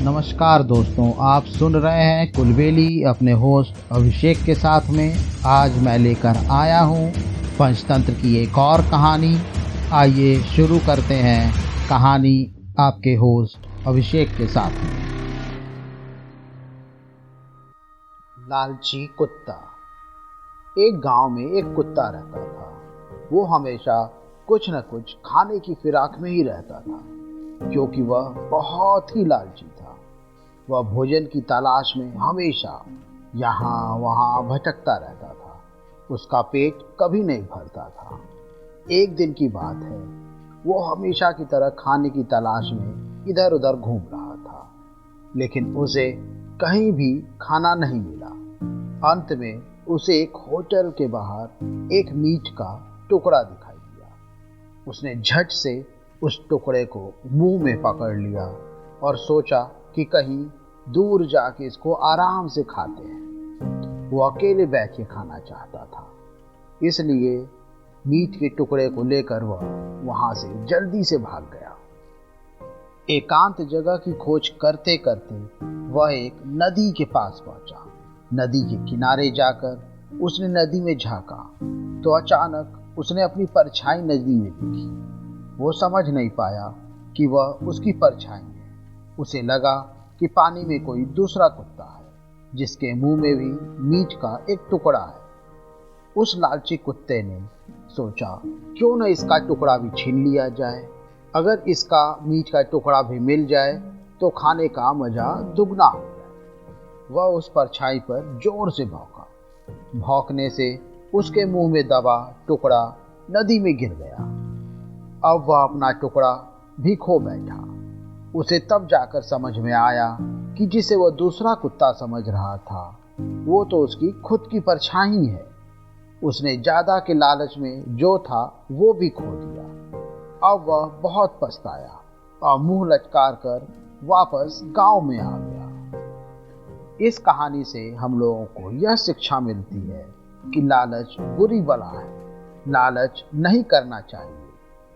नमस्कार दोस्तों, आप सुन रहे हैं कुलबेली अपने होस्ट अभिषेक के साथ में। आज मैं लेकर आया हूँ पंचतंत्र की एक और कहानी। आइए शुरू करते हैं कहानी आपके होस्ट अभिषेक के साथ में। लालची कुत्ता। एक गांव में एक कुत्ता रहता था। वो हमेशा कुछ न कुछ खाने की फिराक में ही रहता था, क्योंकि वह बहुत ही लालची था। वह भोजन की तलाश में हमेशा यहाँ वहाँ भटकता रहता था। उसका पेट कभी नहीं भरता था। एक दिन की बात है, वो हमेशा की तरह खाने की तलाश में इधर उधर घूम रहा था, लेकिन उसे कहीं भी खाना नहीं मिला। अंत में उसे एक होटल के बाहर एक मीट का टुकड़ा दिखाई दिया। उसने झट से उस टुकड़े को मुंह में पकड़ लिया और सोचा कि कहीं दूर जाके इसको आराम से खाते हैं। वो अकेले बैठ के खाना चाहता था, इसलिए मीट के टुकड़े को लेकर वह वहां से जल्दी से भाग गया। एकांत जगह की खोज करते करते वह एक नदी के पास पहुंचा। नदी के किनारे जाकर उसने नदी में झांका तो अचानक उसने अपनी परछाई नदी में देखी। वो समझ नहीं पाया कि वह उसकी परछाई है। उसे लगा कि पानी में कोई दूसरा कुत्ता है, जिसके मुंह में भी मीट का एक टुकड़ा है। उस लालची कुत्ते ने सोचा, क्यों न इसका टुकड़ा भी छीन लिया जाए। अगर इसका मीट का टुकड़ा भी मिल जाए तो खाने का मजा दुगना हो जाए। वह उस परछाई पर जोर से भौंका। भौंकने से उसके मुंह में दबा टुकड़ा नदी में गिर गया। अब वह अपना टुकड़ा भी खो बैठा। उसे तब जाकर समझ में आया कि जिसे वह दूसरा कुत्ता समझ रहा था, वो तो उसकी खुद की परछाई है। उसने ज्यादा के लालच में जो था वो भी खो दिया। अब वह बहुत पछताया और मुंह लटकार कर वापस गांव में आ गया। इस कहानी से हम लोगों को यह शिक्षा मिलती है कि लालच बुरी बला है। लालच नहीं करना चाहिए।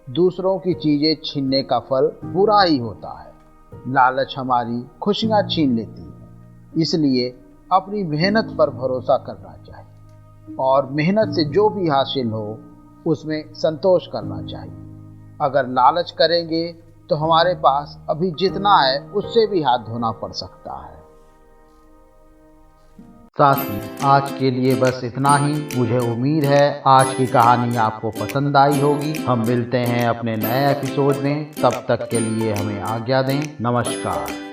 दूसरों की चीजें छीनने का फल बुरा ही होता है। लालच हमारी खुशियां छीन लेती है, इसलिए अपनी मेहनत पर भरोसा करना चाहिए और मेहनत से जो भी हासिल हो उसमें संतोष करना चाहिए। अगर लालच करेंगे तो हमारे पास अभी जितना है उससे भी हाथ धोना पड़ सकता है। साथी, आज के लिए बस इतना ही। मुझे उम्मीद है आज की कहानी आपको पसंद आई होगी। हम मिलते हैं अपने नए एपिसोड में। तब तक के लिए हमें आज्ञा दें। नमस्कार।